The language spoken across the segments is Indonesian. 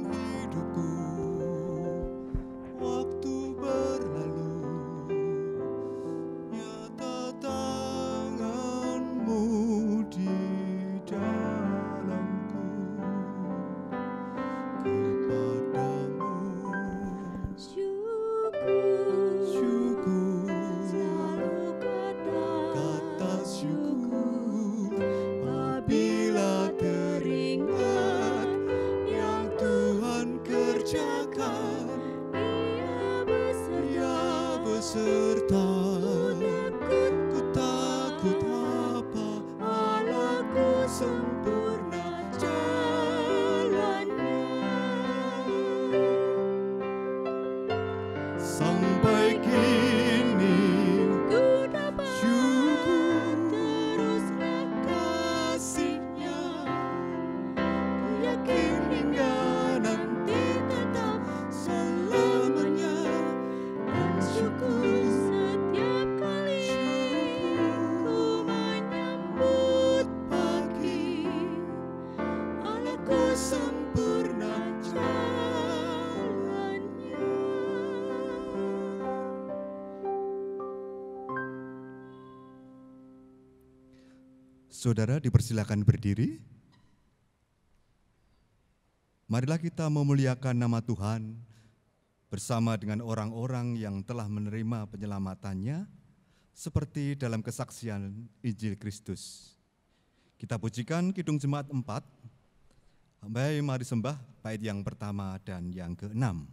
hidupku. Waktu berlalu, nyata tanganmu di dalamku. Kepadamu syukur, Selalu kata syukur apabila teringat yang Tuhan kerjakan. Ia beserta. Ku takut apa, Allahku sempurna jalannya. Sampai kini Ku dapat syukur teruslah kasihnya. Ku yakin hingga nanti tetap selamanya. Dan syukur setiap kali ku menyambut pagi, Allahku sempurna jalannya. Saudara dipersilakan berdiri. Marilah kita memuliakan nama Tuhan bersama dengan orang-orang yang telah menerima penyelamatannya seperti dalam kesaksian Injil Kristus. Kita pujikan Kidung Jemaat 4. Mari sembah bait yang pertama dan yang ke-6.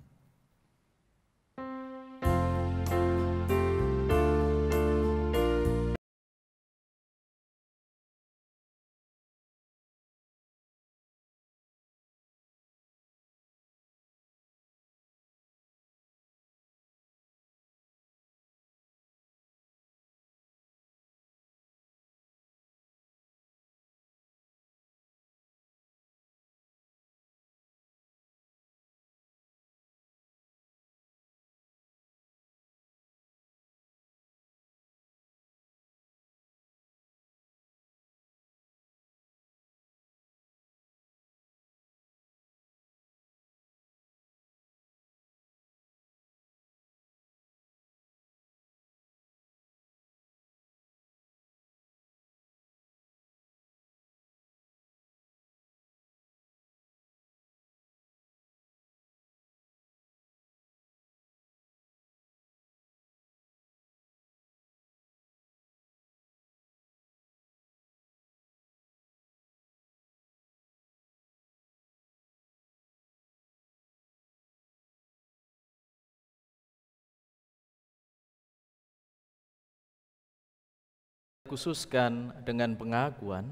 Khususkan dengan pengakuan,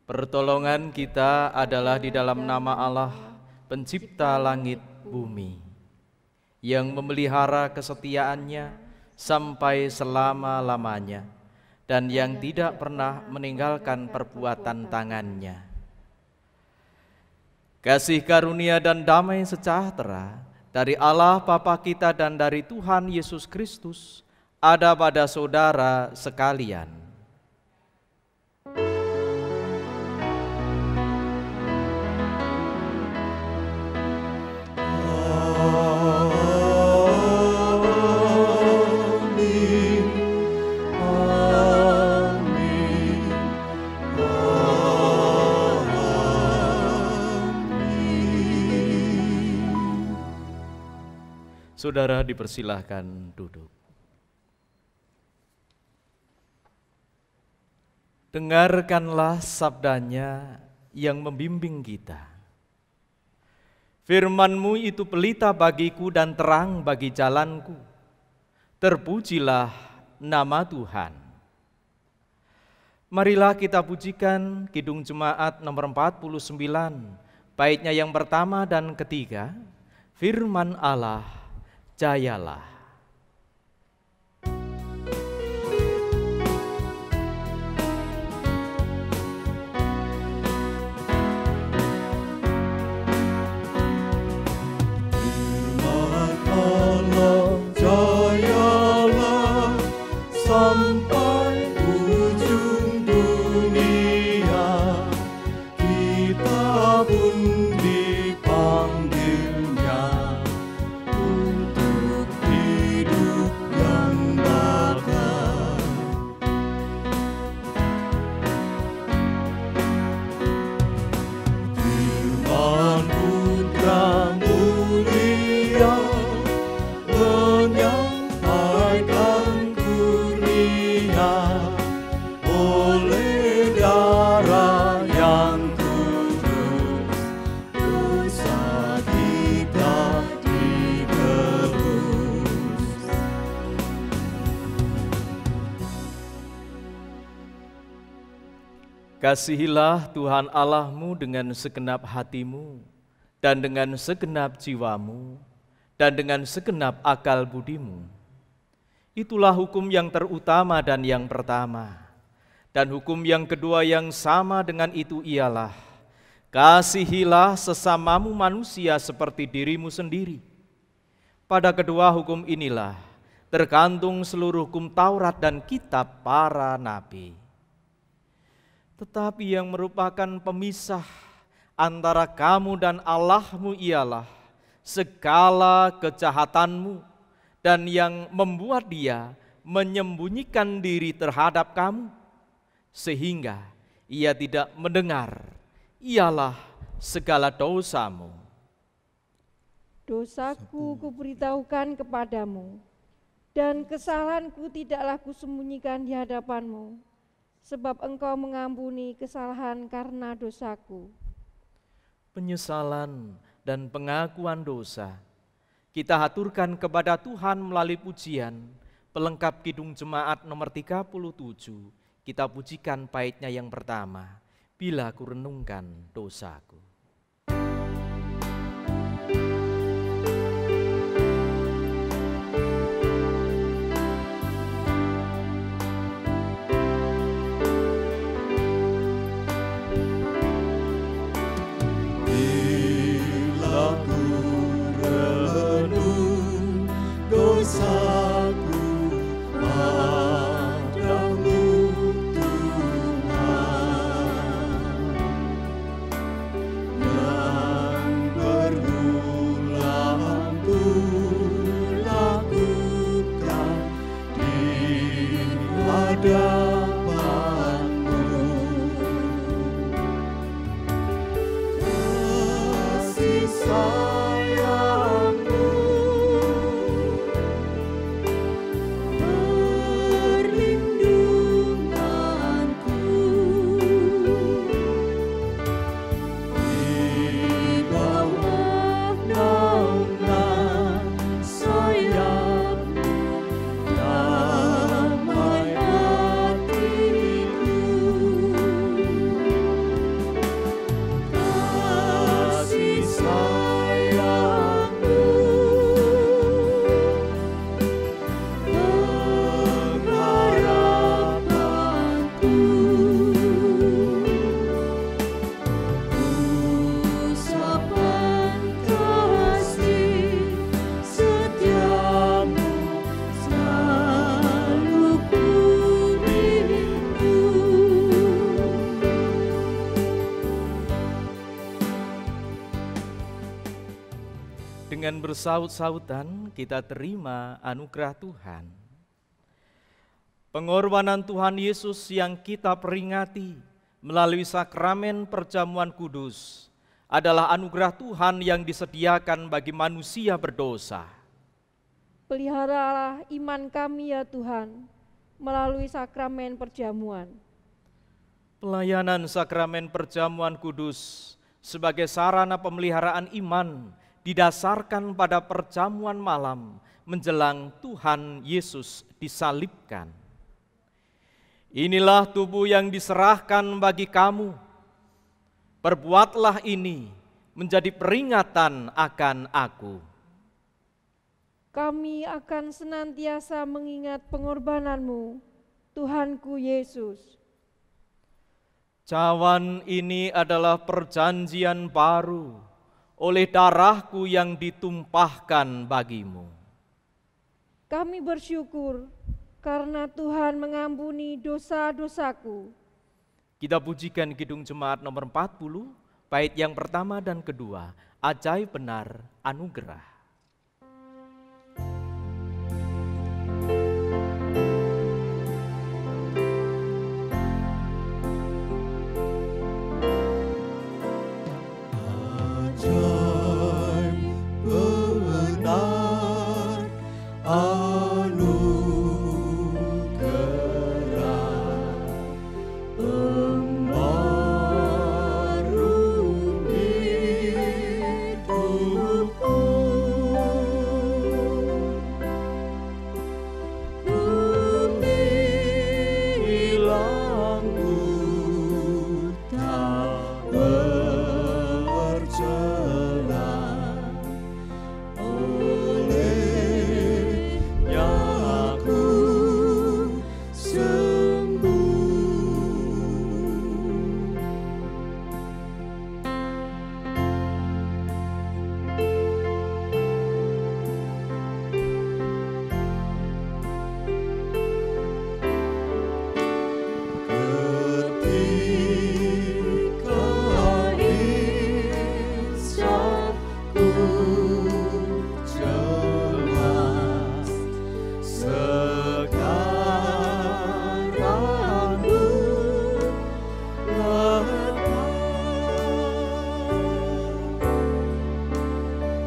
pertolongan kita adalah di dalam nama Allah, pencipta langit bumi, yang memelihara kesetiaannya sampai selama-lamanya, dan yang tidak pernah meninggalkan perbuatan tangannya. Kasih karunia dan damai sejahtera dari Allah Bapa kita dan dari Tuhan Yesus Kristus ada pada saudara sekalian. Saudara dipersilahkan duduk. Dengarkanlah sabdanya yang membimbing kita. Firman-Mu itu pelita bagiku dan terang bagi jalanku. Terpujilah nama Tuhan. Marilah kita pujikan Kidung Jemaat nomor 49, baitnya yang pertama dan ketiga. Firman Allah, jayalah. Sampai ujung dunia kita pun dipanggil. Kasihilah Tuhan Allahmu dengan segenap hatimu, dan dengan segenap jiwamu, dan dengan segenap akal budimu. Itulah hukum yang terutama dan yang pertama. Dan hukum yang kedua yang sama dengan itu ialah, kasihilah sesamamu manusia seperti dirimu sendiri. Pada kedua hukum inilah tergantung seluruh hukum Taurat dan kitab para nabi. Tetapi yang merupakan pemisah antara kamu dan Allahmu ialah segala kejahatanmu, dan yang membuat dia menyembunyikan diri terhadap kamu, sehingga ia tidak mendengar, ialah segala dosamu. Dosaku kuberitahukan kepadamu, dan kesalahanku tidaklah kusembunyikan di hadapanmu, sebab Engkau mengampuni kesalahan karena dosaku. Penyesalan dan pengakuan dosa kita haturkan kepada Tuhan melalui pujian pelengkap Kidung Jemaat nomor 37. Kita pujikan baitnya yang pertama, bila ku renungkan dosaku. Dosaku padamu Tuhan, yang berulang ku lakukan di hadapanmu. Kasih sayangmu Dengan bersaut-sautan kita terima anugerah Tuhan. Pengorbanan Tuhan Yesus yang kita peringati melalui sakramen perjamuan kudus adalah anugerah Tuhan yang disediakan bagi manusia berdosa. Peliharalah iman kami ya Tuhan, melalui sakramen perjamuan. Pelayanan sakramen perjamuan kudus sebagai sarana pemeliharaan iman didasarkan pada perjamuan malam menjelang Tuhan Yesus disalibkan. Inilah tubuh yang diserahkan bagi kamu. Perbuatlah ini menjadi peringatan akan aku. Kami akan senantiasa mengingat pengorbananmu, Tuhanku Yesus. Cawan ini adalah perjanjian baru oleh darahku yang ditumpahkan bagimu. Kami bersyukur karena Tuhan mengampuni dosa-dosaku. Kita pujikan Kidung Jemaat nomor 40, bait yang pertama dan kedua, ajaib benar anugerah. Pembaru hidupku. jelas sekarang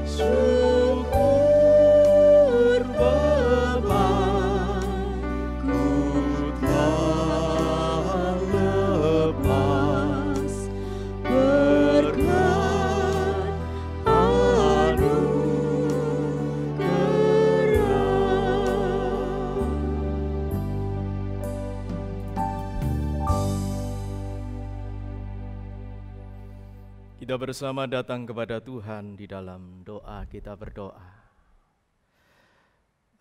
syukur Bapa, ku telah lepas berkat anugerah. Kita bersama datang kepada Tuhan di dalam doa. Kita berdoa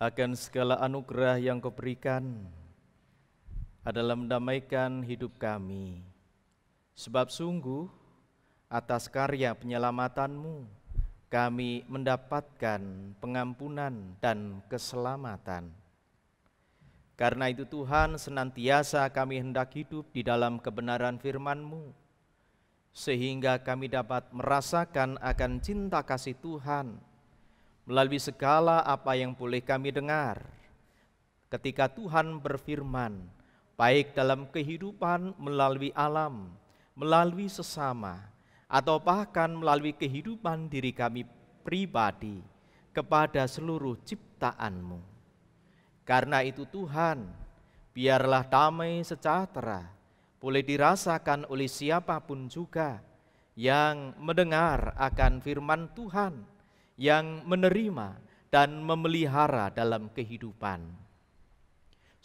akan segala anugerah yang Kau berikan adalah mendamaikan hidup kami. Sebab sungguh atas karya penyelamatanmu kami mendapatkan pengampunan dan keselamatan. Karena itu Tuhan, senantiasa kami hendak hidup di dalam kebenaran firman-Mu, sehingga kami dapat merasakan akan cinta kasih Tuhan melalui segala apa yang boleh kami dengar ketika Tuhan berfirman, baik dalam kehidupan melalui alam, melalui sesama, atau bahkan melalui kehidupan diri kami pribadi kepada seluruh ciptaan-Mu. Karena itu Tuhan, biarlah damai sejahtera boleh dirasakan oleh siapapun juga yang mendengar akan firman Tuhan, yang menerima dan memelihara dalam kehidupan.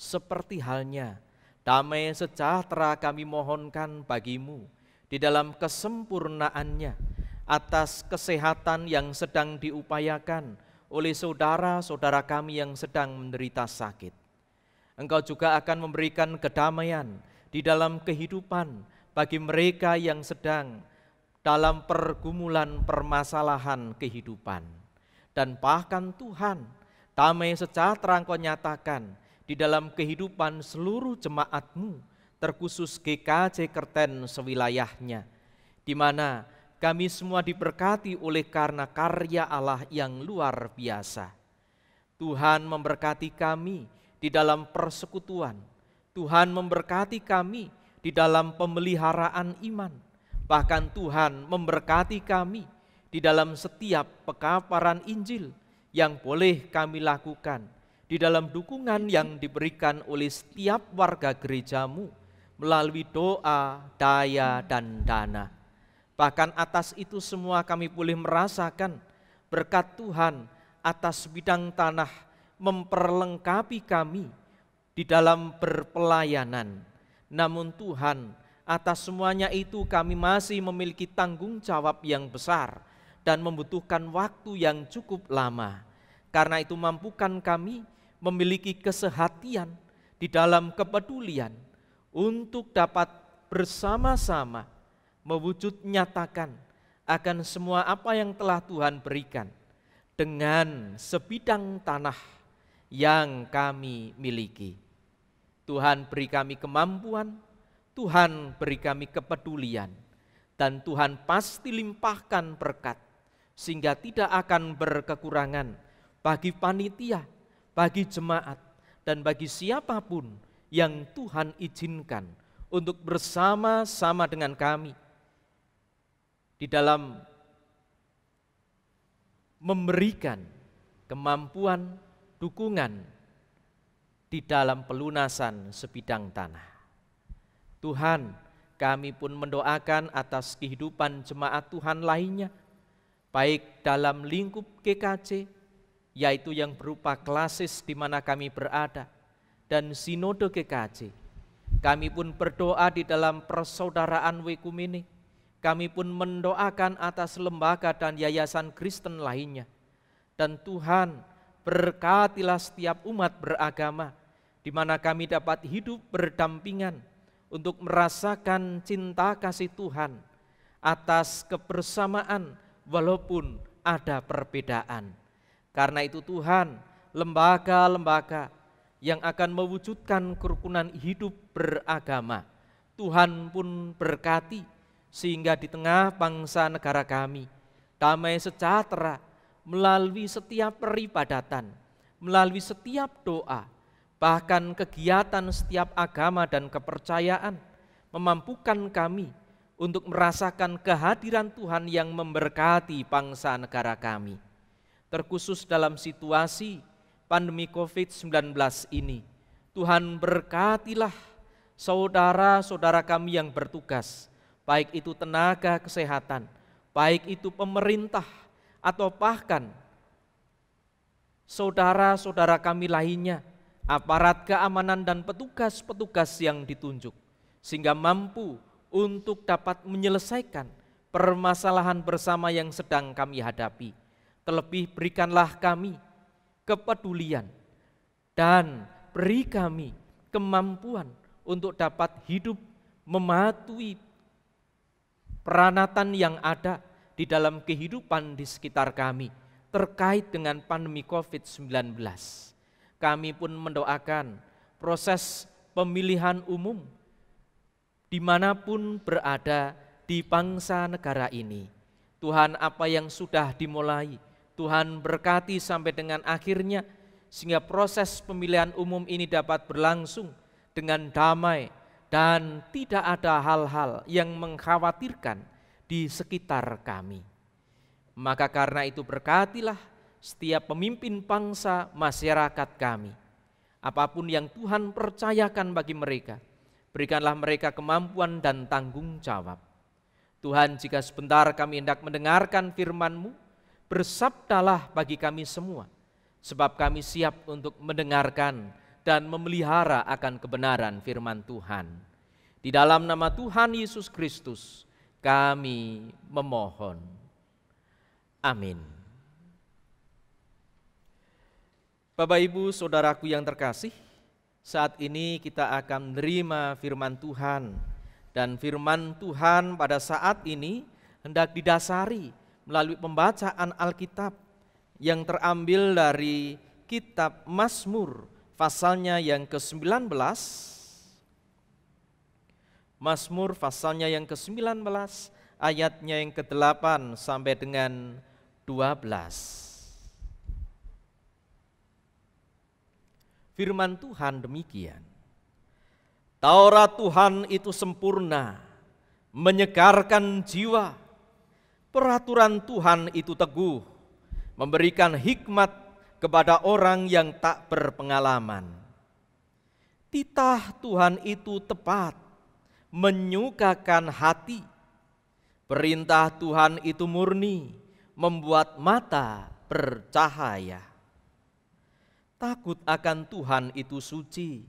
Seperti halnya damai sejahtera kami mohonkan bagimu di dalam kesempurnaannya atas kesehatan yang sedang diupayakan oleh saudara-saudara kami yang sedang menderita sakit. Engkau juga akan memberikan kedamaian di dalam kehidupan bagi mereka yang sedang dalam pergumulan permasalahan kehidupan. Dan bahkan Tuhan, damai sejahtera Engkau nyatakan di dalam kehidupan seluruh jemaat-Mu, terkhusus GKJ Kerten sewilayahnya, di mana kami semua diberkati oleh karena karya Allah yang luar biasa. Tuhan memberkati kami di dalam persekutuan, Tuhan memberkati kami di dalam pemeliharaan iman. Bahkan Tuhan memberkati kami di dalam setiap pekabaran Injil yang boleh kami lakukan, di dalam dukungan yang diberikan oleh setiap warga gereja-Mu melalui doa, daya, dan dana. Bahkan atas itu semua kami boleh merasakan berkat Tuhan atas bidang tanah memperlengkapi kami di dalam berpelayanan. Namun Tuhan, atas semuanya itu kami masih memiliki tanggung jawab yang besar dan membutuhkan waktu yang cukup lama. Karena itu mampukan kami memiliki kesehatian di dalam kepedulian untuk dapat bersama-sama mewujud nyatakan akan semua apa yang telah Tuhan berikan dengan sebidang tanah yang kami miliki. Tuhan beri kami kemampuan, Tuhan beri kami kepedulian, dan Tuhan pasti limpahkan berkat, sehingga tidak akan berkekurangan bagi panitia, bagi jemaat, dan bagi siapapun yang Tuhan izinkan untuk bersama-sama dengan kami di dalam memberikan kemampuan, dukungan di dalam pelunasan sebidang tanah. Tuhan, kami pun mendoakan atas kehidupan jemaat Tuhan lainnya, baik dalam lingkup GKJ, yaitu yang berupa klasis di mana kami berada, dan sinode GKJ. Kami pun berdoa di dalam persaudaraan Wekumene. Kami pun mendoakan atas lembaga dan yayasan Kristen lainnya. Dan Tuhan, berkatilah setiap umat beragama, di mana kami dapat hidup berdampingan untuk merasakan cinta kasih Tuhan atas kebersamaan walaupun ada perbedaan. Karena itu Tuhan, lembaga-lembaga yang akan mewujudkan kerukunan hidup beragama, Tuhan pun berkati sehingga di tengah bangsa negara kami damai sejahtera melalui setiap peribadatan, melalui setiap doa, bahkan kegiatan setiap agama dan kepercayaan, memampukan kami untuk merasakan kehadiran Tuhan yang memberkati bangsa negara kami. Terkhusus dalam situasi pandemi COVID-19 ini, Tuhan berkatilah saudara-saudara kami yang bertugas, baik itu tenaga kesehatan, baik itu pemerintah, atau bahkan saudara-saudara kami lainnya, aparat keamanan dan petugas-petugas yang ditunjuk, sehingga mampu untuk dapat menyelesaikan permasalahan bersama yang sedang kami hadapi. Terlebih berikanlah kami kepedulian dan beri kami kemampuan untuk dapat hidup mematuhi peranatan yang ada di dalam kehidupan di sekitar kami terkait dengan pandemi COVID-19. Kami pun mendoakan proses pemilihan umum dimanapun berada di bangsa negara ini. Tuhan, apa yang sudah dimulai, Tuhan berkati sampai dengan akhirnya, sehingga proses pemilihan umum ini dapat berlangsung dengan damai dan tidak ada hal-hal yang mengkhawatirkan di sekitar kami. Maka karena itu berkatilah setiap pemimpin bangsa masyarakat kami. Apapun yang Tuhan percayakan bagi mereka, berikanlah mereka kemampuan dan tanggung jawab. Tuhan, jika sebentar kami hendak mendengarkan firman-Mu, bersabdalah bagi kami semua, sebab kami siap untuk mendengarkan dan memelihara akan kebenaran firman Tuhan. Di dalam nama Tuhan Yesus Kristus, kami memohon. Amin. Bapak, Ibu, saudaraku yang terkasih, saat ini kita akan menerima firman Tuhan, dan firman Tuhan pada saat ini hendak didasari melalui pembacaan Alkitab yang terambil dari kitab Mazmur pasalnya yang ke-19. Mazmur pasalnya yang ke-19 ayatnya yang ke-8 sampai dengan 12. Firman Tuhan demikian. Taurat Tuhan itu sempurna, menyegarkan jiwa. Peraturan Tuhan itu teguh, memberikan hikmat kepada orang yang tak berpengalaman. Titah Tuhan itu tepat, menyukakan hati. Perintah Tuhan itu murni, membuat mata bercahaya. Takut akan Tuhan itu suci,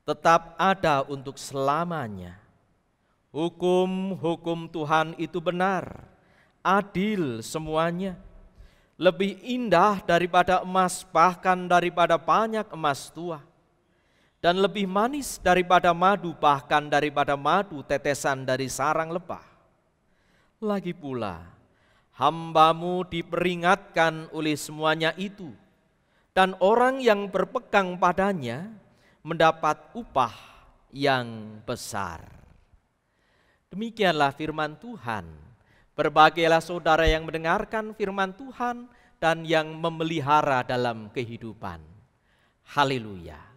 tetap ada untuk selamanya. Hukum-hukum Tuhan itu benar, adil semuanya. Lebih indah daripada emas, bahkan daripada banyak emas tua. Dan lebih manis daripada madu, bahkan daripada madu tetesan dari sarang lebah. Lagi pula, hamba-Mu diperingatkan oleh semuanya itu, dan orang yang berpegang padanya mendapat upah yang besar. Demikianlah firman Tuhan. Berbahagialah saudara yang mendengarkan firman Tuhan dan yang memelihara dalam kehidupan. Haleluya.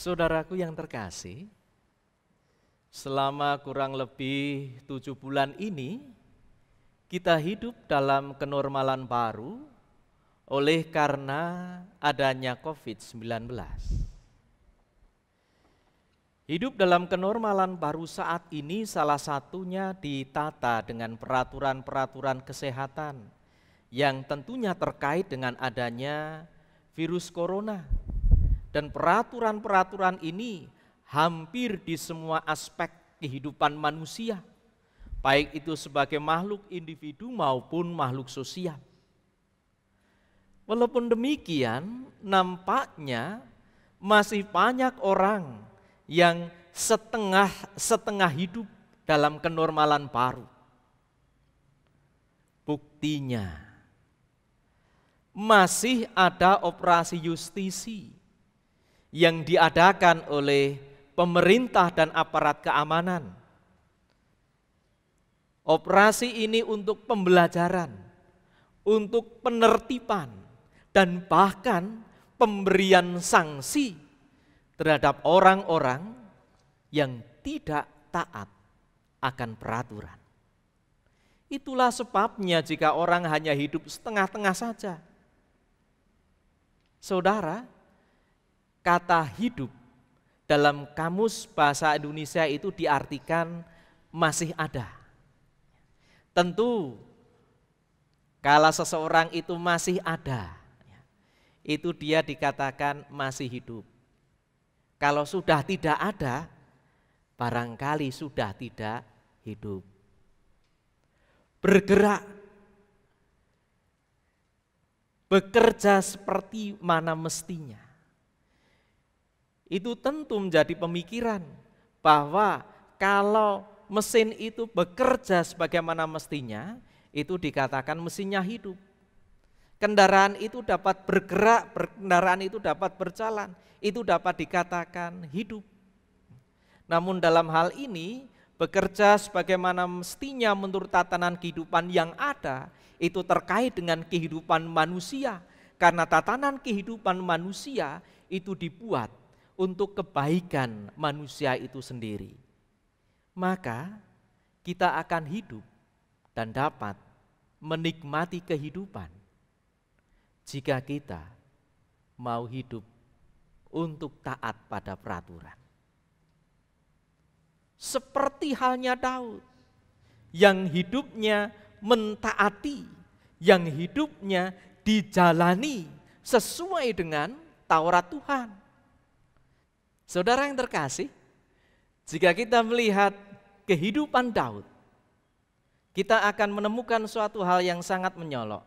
Saudaraku yang terkasih, selama kurang lebih 7 bulan ini, kita hidup dalam kenormalan baru oleh karena adanya COVID-19. Hidup dalam kenormalan baru saat ini salah satunya ditata dengan peraturan-peraturan kesehatan yang tentunya terkait dengan adanya virus corona. Dan peraturan-peraturan ini hampir di semua aspek kehidupan manusia, baik itu sebagai makhluk individu maupun makhluk sosial. Walaupun demikian, nampaknya masih banyak orang yang setengah hidup dalam kenormalan baru. Buktinya, masih ada operasi justisi yang diadakan oleh pemerintah dan aparat keamanan. Operasi ini untuk pembelajaran, untuk penertiban, dan bahkan pemberian sanksi terhadap orang-orang yang tidak taat akan peraturan. Itulah sebabnya jika orang hanya hidup setengah-tengah saja. Saudara, kata hidup dalam kamus bahasa Indonesia itu diartikan masih ada. Tentu, kalau seseorang itu masih ada, itu dia dikatakan masih hidup. Kalau sudah tidak ada, barangkali sudah tidak hidup. Bergerak, bekerja seperti mana mestinya. Itu tentu menjadi pemikiran bahwa kalau mesin itu bekerja sebagaimana mestinya, itu dikatakan mesinnya hidup. Kendaraan itu dapat bergerak, kendaraan itu dapat berjalan, itu dapat dikatakan hidup. Namun dalam hal ini, bekerja sebagaimana mestinya menurut tatanan kehidupan yang ada, itu terkait dengan kehidupan manusia. Karena tatanan kehidupan manusia itu dibuat untuk kebaikan manusia itu sendiri. Maka kita akan hidup dan dapat menikmati kehidupan jika kita mau hidup untuk taat pada peraturan. Seperti halnya Daud yang hidupnya mentaati, yang hidupnya dijalani sesuai dengan Taurat Tuhan. Saudara yang terkasih, jika kita melihat kehidupan Daud, kita akan menemukan suatu hal yang sangat menyolok,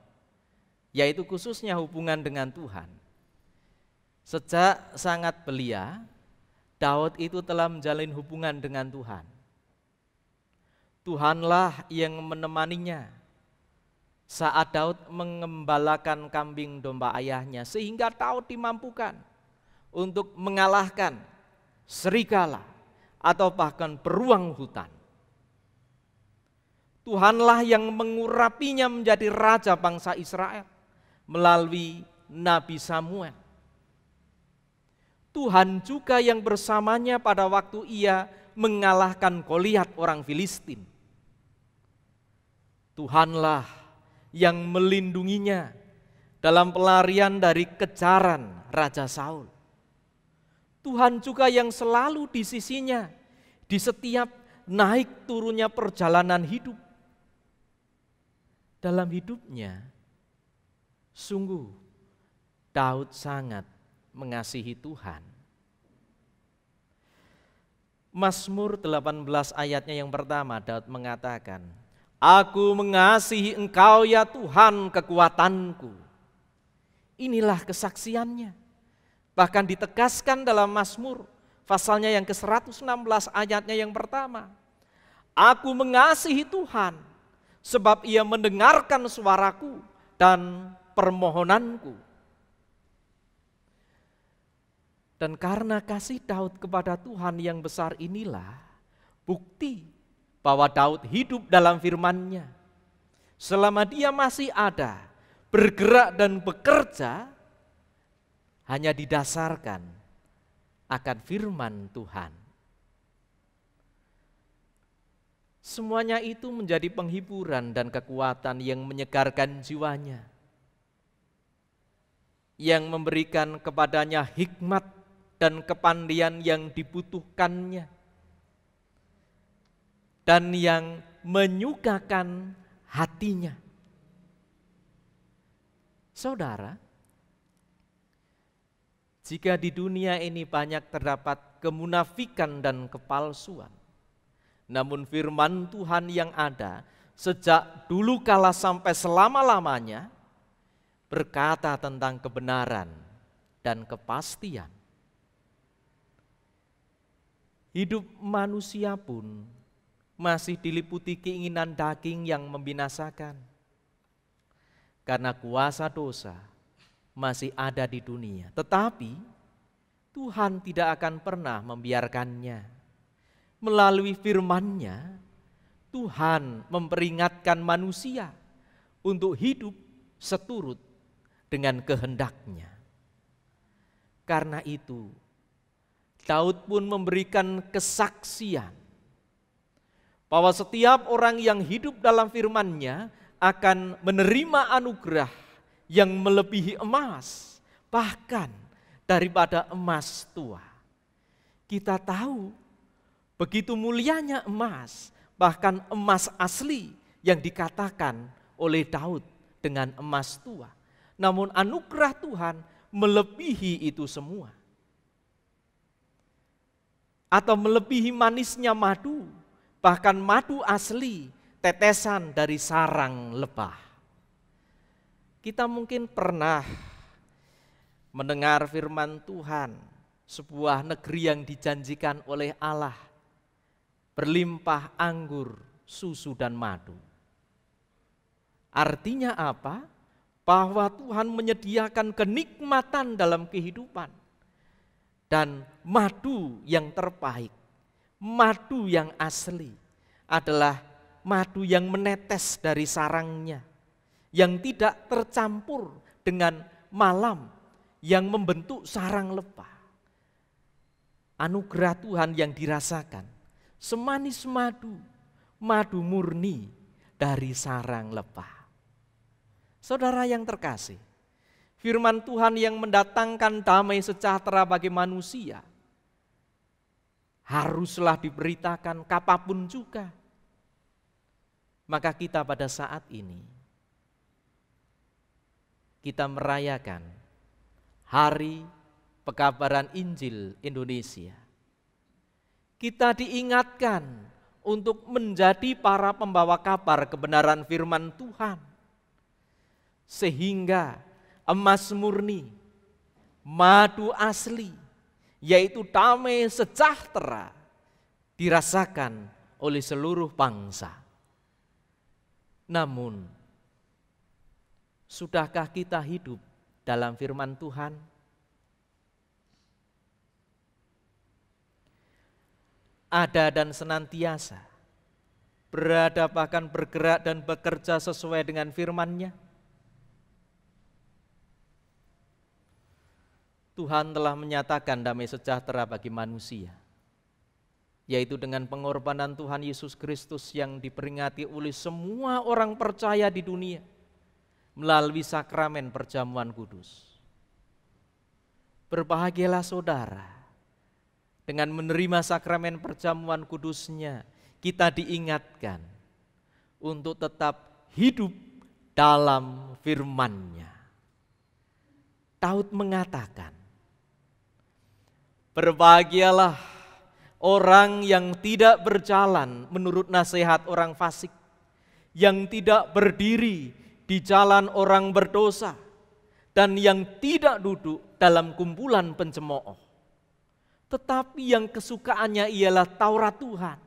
yaitu khususnya hubungan dengan Tuhan. Sejak sangat belia, Daud itu telah menjalin hubungan dengan Tuhan. Tuhanlah yang menemaninya saat Daud mengembalakan kambing domba ayahnya, sehingga Daud dimampukan untuk mengalahkan serigala atau bahkan beruang hutan. Tuhanlah yang mengurapinya menjadi raja bangsa Israel melalui Nabi Samuel. Tuhan juga yang bersamanya pada waktu ia mengalahkan Goliat orang Filistin. Tuhanlah yang melindunginya dalam pelarian dari kejaran Raja Saul. Tuhan juga yang selalu di sisinya di setiap naik turunnya perjalanan hidup. Dalam hidupnya, sungguh Daud sangat mengasihi Tuhan. Mazmur 18 ayatnya yang pertama, Daud mengatakan, "Aku mengasihi Engkau ya Tuhan kekuatanku." Inilah kesaksiannya. Bahkan ditegaskan dalam Mazmur pasalnya yang ke-116 ayatnya yang pertama. "Aku mengasihi Tuhan sebab Ia mendengarkan suaraku dan permohonanku." Dan karena kasih Daud kepada Tuhan yang besar inilah bukti bahwa Daud hidup dalam firman-Nya. Selama dia masih ada, bergerak dan bekerja, hanya didasarkan akan firman Tuhan. Semuanya itu menjadi penghiburan dan kekuatan yang menyegarkan jiwanya, yang memberikan kepadanya hikmat dan kepandaian yang dibutuhkannya, dan yang menyukakan hatinya. Saudara, jika di dunia ini banyak terdapat kemunafikan dan kepalsuan. Namun firman Tuhan yang ada sejak dulu kala sampai selama-lamanya berkata tentang kebenaran dan kepastian. Hidup manusia pun masih diliputi keinginan daging yang membinasakan. Karena kuasa dosa masih ada di dunia. Tetapi Tuhan tidak akan pernah membiarkannya. Melalui firman-Nya, Tuhan memperingatkan manusia untuk hidup seturut dengan kehendak-Nya. Karena itu, Daud pun memberikan kesaksian bahwa setiap orang yang hidup dalam firman-Nya akan menerima anugerah yang melebihi emas, bahkan daripada emas tua. Kita tahu begitu mulianya emas, bahkan emas asli yang dikatakan oleh Daud dengan emas tua. Namun anugerah Tuhan melebihi itu semua. Atau melebihi manisnya madu, bahkan madu asli, tetesan dari sarang lebah. Kita mungkin pernah mendengar firman Tuhan, sebuah negeri yang dijanjikan oleh Allah, berlimpah anggur, susu dan madu. Artinya apa? Bahwa Tuhan menyediakan kenikmatan dalam kehidupan. Dan madu yang terbaik, madu yang asli adalah madu yang menetes dari sarangnya, yang tidak tercampur dengan malam yang membentuk sarang lebah. Anugerah Tuhan yang dirasakan semanis madu, madu murni dari sarang lebah. Saudara yang terkasih, firman Tuhan yang mendatangkan damai sejahtera bagi manusia haruslah diberitakan kapanpun juga. Maka kita pada saat ini, kita merayakan Hari Pekabaran Injil Indonesia. Kita diingatkan untuk menjadi para pembawa kabar kebenaran firman Tuhan. Sehingga emas murni, madu asli, yaitu damai sejahtera, dirasakan oleh seluruh bangsa. Namun, sudahkah kita hidup dalam firman Tuhan? Ada dan senantiasa, berada bahkan bergerak dan bekerja sesuai dengan firman-Nya. Tuhan telah menyatakan damai sejahtera bagi manusia, yaitu dengan pengorbanan Tuhan Yesus Kristus yang diperingati oleh semua orang percaya di dunia melalui sakramen perjamuan kudus. Berbahagialah saudara, dengan menerima sakramen perjamuan kudus-Nya, kita diingatkan untuk tetap hidup dalam firman-Nya. Daud mengatakan, berbahagialah orang yang tidak berjalan menurut nasihat orang fasik, yang tidak berdiri di jalan orang berdosa, dan yang tidak duduk dalam kumpulan pencemooh. Tetapi yang kesukaannya ialah Taurat Tuhan,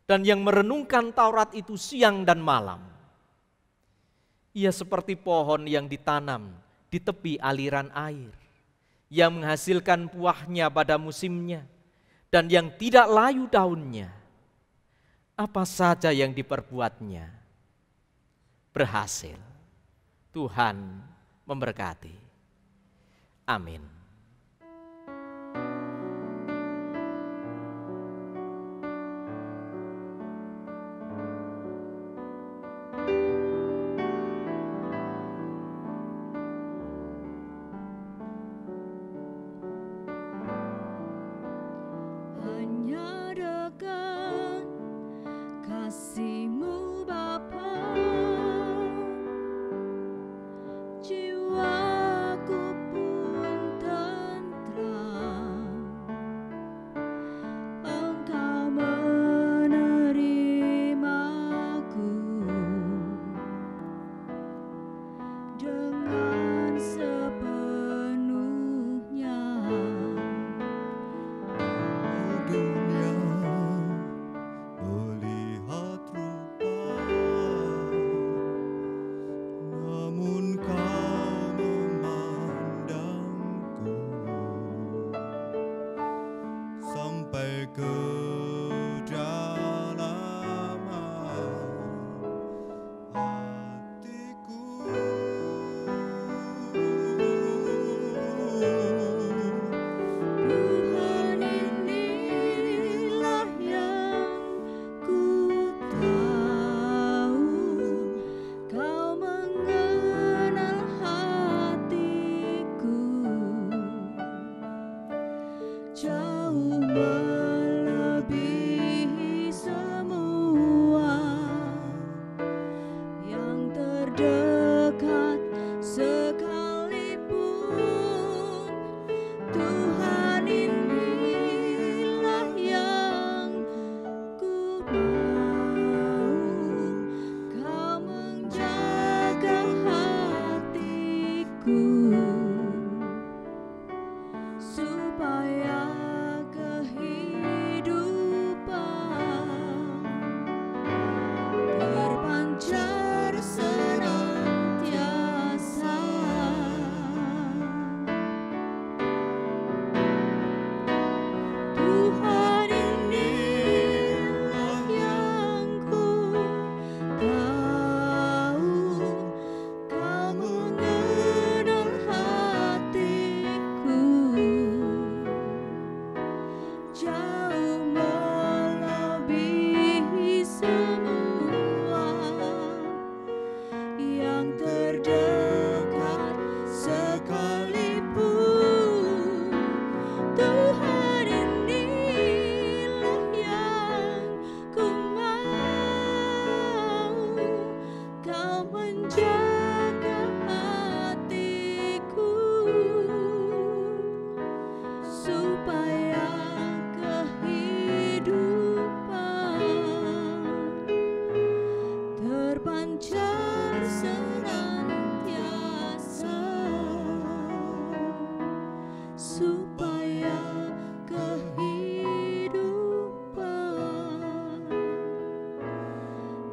dan yang merenungkan Taurat itu siang dan malam. Ia seperti pohon yang ditanam di tepi aliran air, yang menghasilkan buahnya pada musimnya, dan yang tidak layu daunnya. Apa saja yang diperbuatnya berhasil. Tuhan memberkati. Amin. Hanya dekat kasih-Mu Bapa, jiwaku pun kau menjaga hatiku supaya kehidupan terpancar senantiasa. Tuhan, inilah yang ku tahu, kau mengenal hatiku jauh melebihi semua yang terdekat sekalipun. Tuhan, inilah yang ku mau, kau menjaga hatiku supaya kehidupan terpancar senantiasa, supaya kehidupan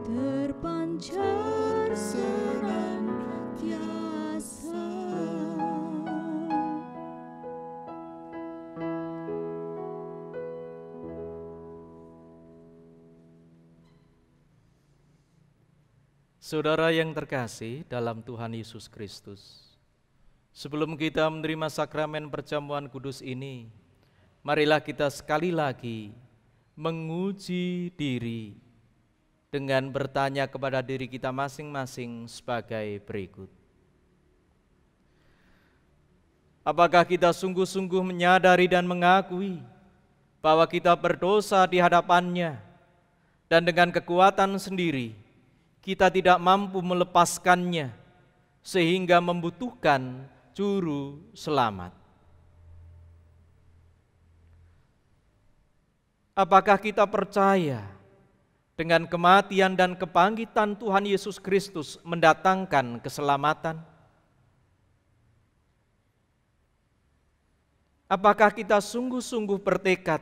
terpancar senantiasa. Saudara yang terkasih dalam Tuhan Yesus Kristus, sebelum kita menerima sakramen perjamuan kudus ini, marilah kita sekali lagi menguji diri dengan bertanya kepada diri kita masing-masing sebagai berikut. Apakah kita sungguh-sungguh menyadari dan mengakui bahwa kita berdosa di hadapan-Nya dan dengan kekuatan sendiri kita tidak mampu melepaskannya sehingga membutuhkan juru selamat? Apakah kita percaya dengan kematian dan kebangkitan Tuhan Yesus Kristus mendatangkan keselamatan? Apakah kita sungguh-sungguh bertekad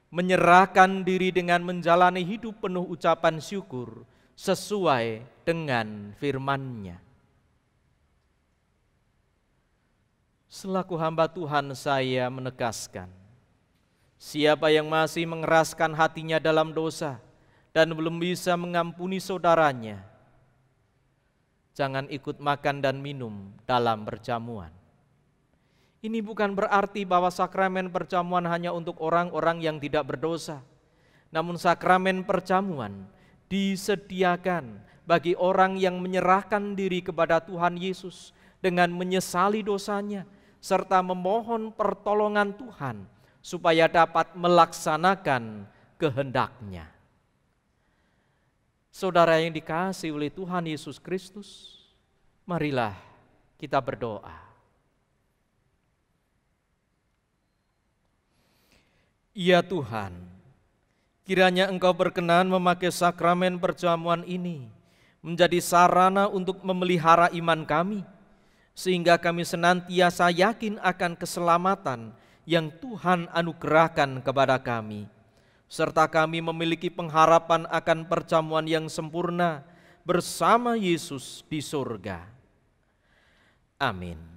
menyerahkan diri dengan menjalani hidup penuh ucapan syukur sesuai dengan firman-Nya? Selaku hamba Tuhan, saya menegaskan, siapa yang masih mengeraskan hatinya dalam dosa dan belum bisa mengampuni saudaranya, jangan ikut makan dan minum dalam perjamuan. Ini bukan berarti bahwa sakramen perjamuan hanya untuk orang-orang yang tidak berdosa. Namun sakramen perjamuan disediakan bagi orang yang menyerahkan diri kepada Tuhan Yesus dengan menyesali dosanya serta memohon pertolongan Tuhan supaya dapat melaksanakan kehendak-Nya. Saudara yang dikasihi oleh Tuhan Yesus Kristus, marilah kita berdoa. Ya Tuhan, kiranya Engkau berkenan memakai sakramen perjamuan ini menjadi sarana untuk memelihara iman kami, sehingga kami senantiasa yakin akan keselamatan yang Tuhan anugerahkan kepada kami, serta kami memiliki pengharapan akan perjamuan yang sempurna bersama Yesus di surga. Amin.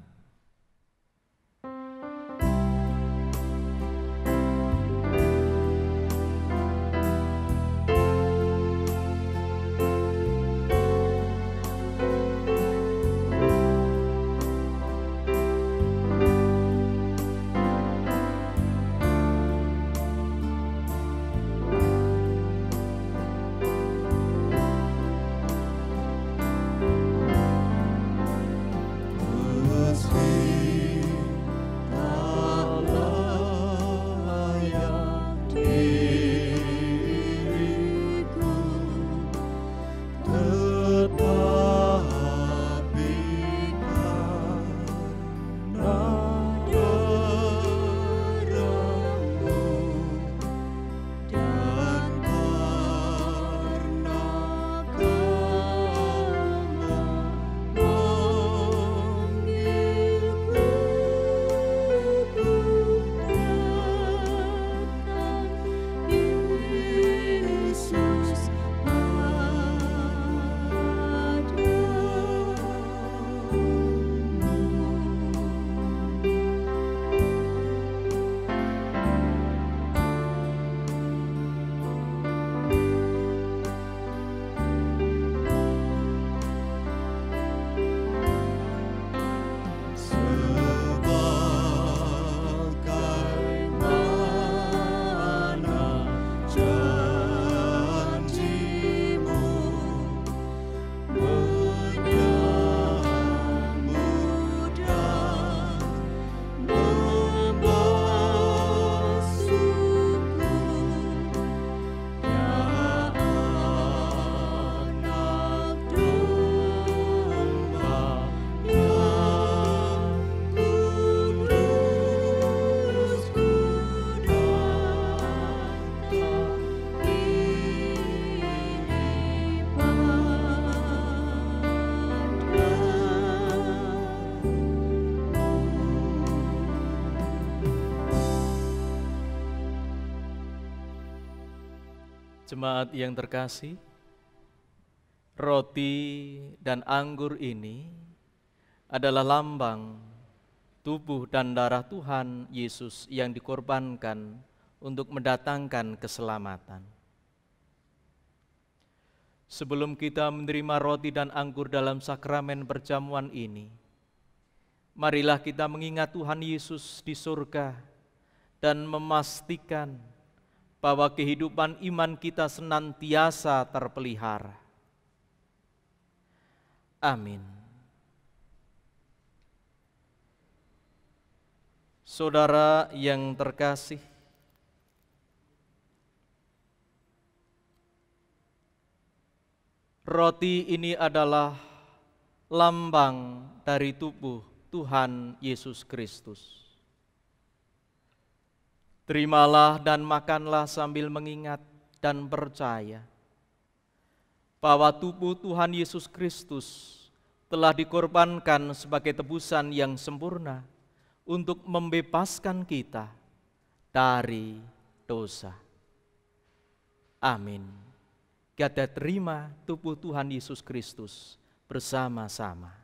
Jemaat yang terkasih, roti dan anggur ini adalah lambang tubuh dan darah Tuhan Yesus yang dikorbankan untuk mendatangkan keselamatan. Sebelum kita menerima roti dan anggur dalam sakramen perjamuan ini, marilah kita mengingat Tuhan Yesus di surga dan memastikan bahwa kehidupan iman kita senantiasa terpelihara. Amin. Saudara yang terkasih, roti ini adalah lambang dari tubuh Tuhan Yesus Kristus. Terimalah dan makanlah sambil mengingat dan percaya bahwa tubuh Tuhan Yesus Kristus telah dikorbankan sebagai tebusan yang sempurna untuk membebaskan kita dari dosa. Amin. Kita terima tubuh Tuhan Yesus Kristus bersama-sama.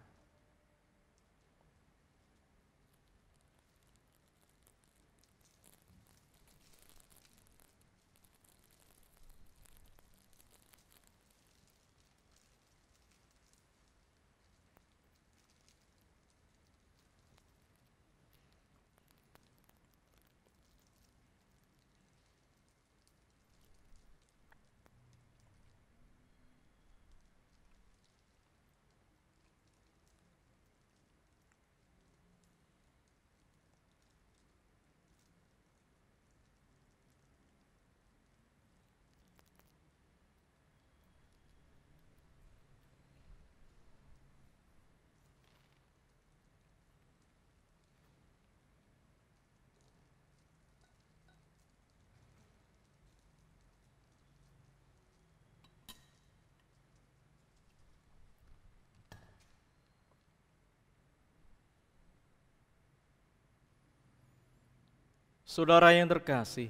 Saudara yang terkasih,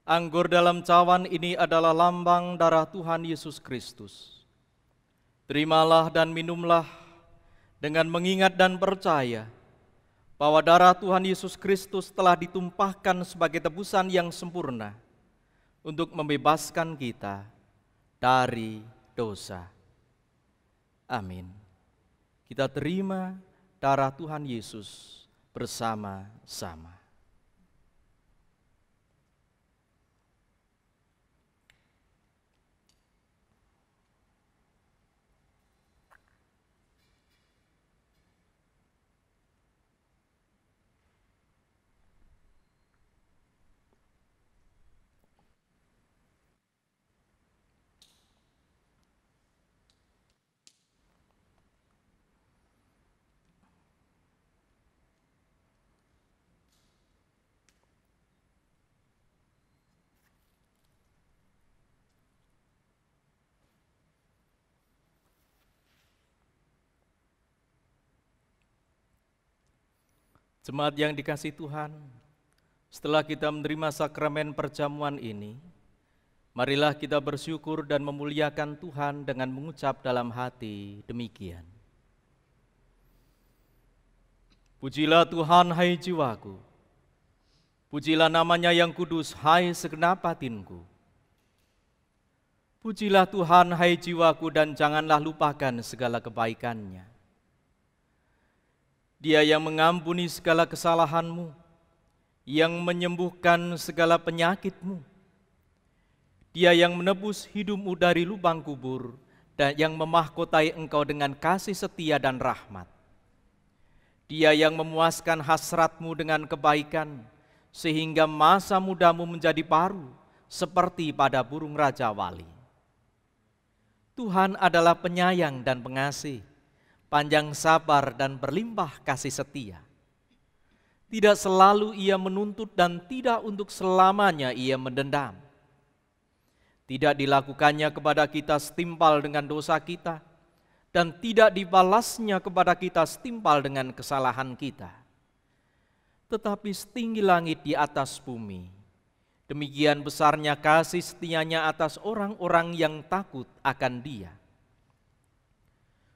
anggur dalam cawan ini adalah lambang darah Tuhan Yesus Kristus. Terimalah dan minumlah dengan mengingat dan percaya bahwa darah Tuhan Yesus Kristus telah ditumpahkan sebagai tebusan yang sempurna untuk membebaskan kita dari dosa. Amin. Kita terima darah Tuhan Yesus bersama-sama. Jemaat yang dikasihi Tuhan, setelah kita menerima sakramen perjamuan ini, marilah kita bersyukur dan memuliakan Tuhan dengan mengucap dalam hati demikian. Pujilah Tuhan, hai jiwaku. Pujilah namanya yang kudus, hai segenap batinku. Pujilah Tuhan, hai jiwaku, dan janganlah lupakan segala kebaikannya. Dia yang mengampuni segala kesalahanmu, yang menyembuhkan segala penyakitmu. Dia yang menebus hidupmu dari lubang kubur, dan yang memahkotai engkau dengan kasih setia dan rahmat. Dia yang memuaskan hasratmu dengan kebaikan, sehingga masa mudamu menjadi baru, seperti pada burung raja wali. Tuhan adalah penyayang dan pengasih, panjang sabar dan berlimpah kasih setia. Tidak selalu Ia menuntut dan tidak untuk selamanya Ia mendendam. Tidak dilakukannya kepada kita setimpal dengan dosa kita, dan tidak dibalasnya kepada kita setimpal dengan kesalahan kita. Tetapi setinggi langit di atas bumi, Demikian besarnya kasih setianya atas orang-orang yang takut akan Dia.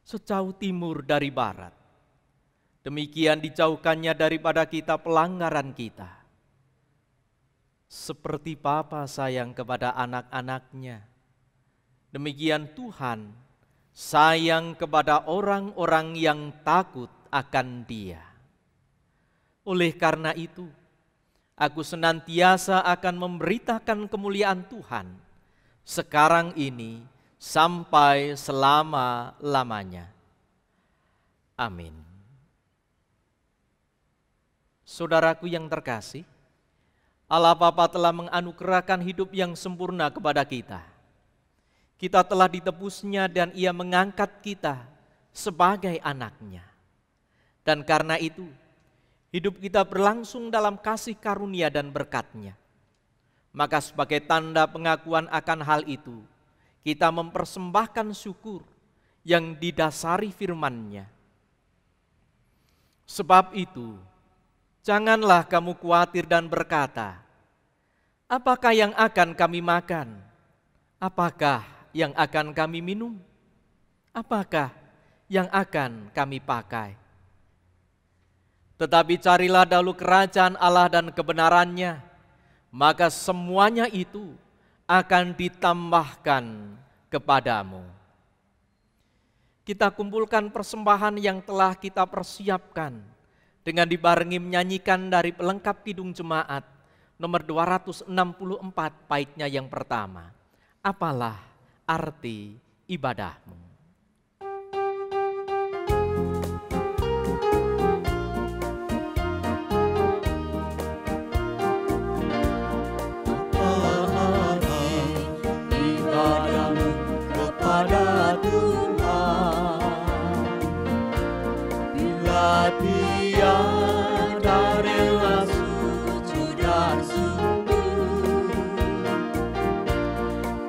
Sejauh timur dari barat, demikian dijauhkannya daripada kita pelanggaran kita. Seperti Bapa sayang kepada anak-anaknya, demikian Tuhan sayang kepada orang-orang yang takut akan Dia. Oleh karena itu, aku senantiasa akan memberitakan kemuliaan Tuhan sekarang ini sampai selama-lamanya. Amin. Saudaraku yang terkasih, Allah Bapa telah menganugerahkan hidup yang sempurna kepada kita. Kita telah ditebusnya dan Ia mengangkat kita sebagai anak-Nya. Dan karena itu, hidup kita berlangsung dalam kasih karunia dan berkat-Nya. Maka sebagai tanda pengakuan akan hal itu, kita mempersembahkan syukur yang didasari firman-Nya. Sebab itu, janganlah kamu khawatir dan berkata, apakah yang akan kami makan? Apakah yang akan kami minum? Apakah yang akan kami pakai? Tetapi carilah dahulu kerajaan Allah dan kebenaran-Nya, maka semuanya itu akan ditambahkan kepadamu. Kita kumpulkan persembahan yang telah kita persiapkan dengan dibarengi menyanyikan dari pelengkap Kidung Jemaat nomor 264 baitnya yang pertama. Apalah arti ibadahmu? Tiada rela sujud dan sungguh.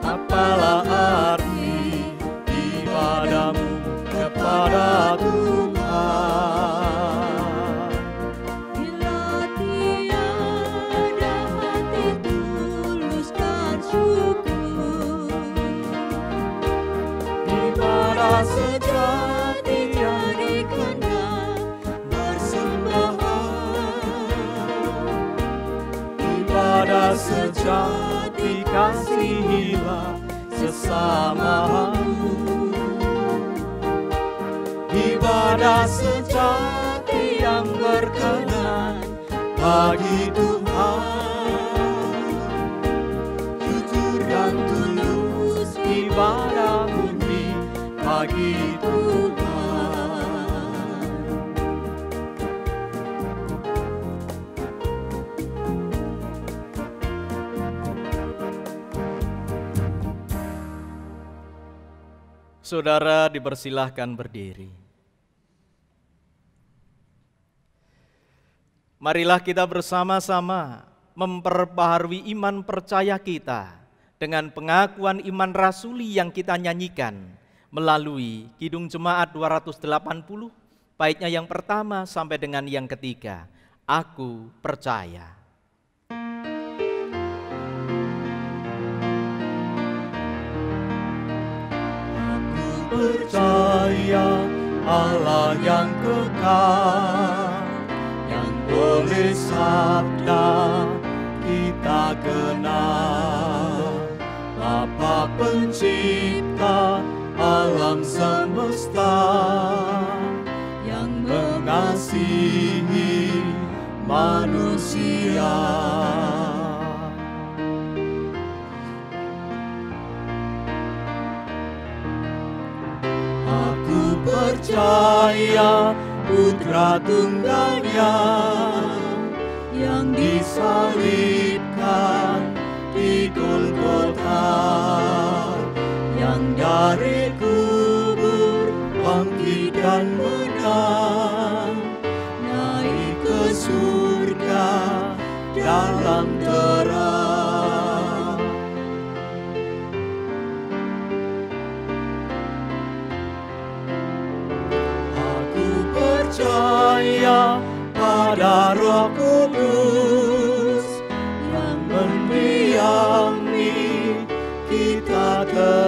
Apalah arti ibadahmu kepada Tuhan? Bila tiada hati tulus dan syukur, Ibadah sejati jadikanlah ibadah sejati kasihilah sesamamu. Ibadah sejati yang berkenan bagi Tuhan. Jujur dan tulus ibadah murni bagi Tuhan. Saudara dipersilahkan berdiri. Marilah kita bersama-sama memperbaharui iman percaya kita dengan pengakuan iman rasuli yang kita nyanyikan melalui Kidung Jemaat 280, baitnya yang pertama sampai dengan yang ketiga. Aku percaya. Percaya Allah yang kekal, yang boleh sabda kita kenal. Bapa pencipta alam semesta, yang mengasihi manusia. Percaya Putra Tunggalnya yang disalibkan di Golgota, yang dari kubur bangkit dan menang, naik ke surga dalam terang. Percaya pada Roh Kudus yang memberi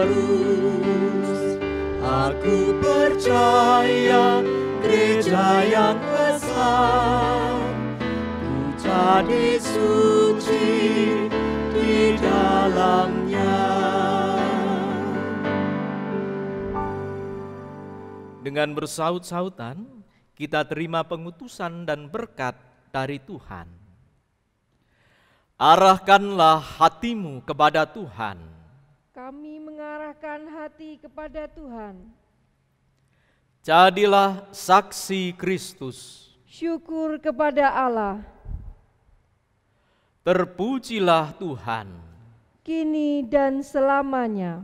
terus. Aku percaya gereja yang besar, ku jadi suci di dalamnya. Dengan bersaut-sautan, kita terima pengutusan dan berkat dari Tuhan. Arahkanlah hatimu kepada Tuhan. Kami mengarahkan hati kepada Tuhan. Jadilah saksi Kristus. Syukur kepada Allah. Terpujilah Tuhan. Kini dan selamanya.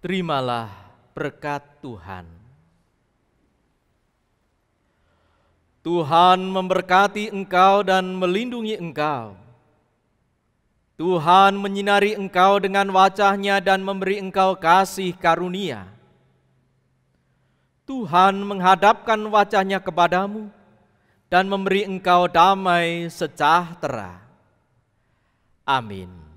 Terimalah berkat Tuhan. Tuhan memberkati engkau dan melindungi engkau. Tuhan menyinari engkau dengan wajah-Nya dan memberi engkau kasih karunia. Tuhan menghadapkan wajah-Nya kepadamu dan memberi engkau damai sejahtera. Amin.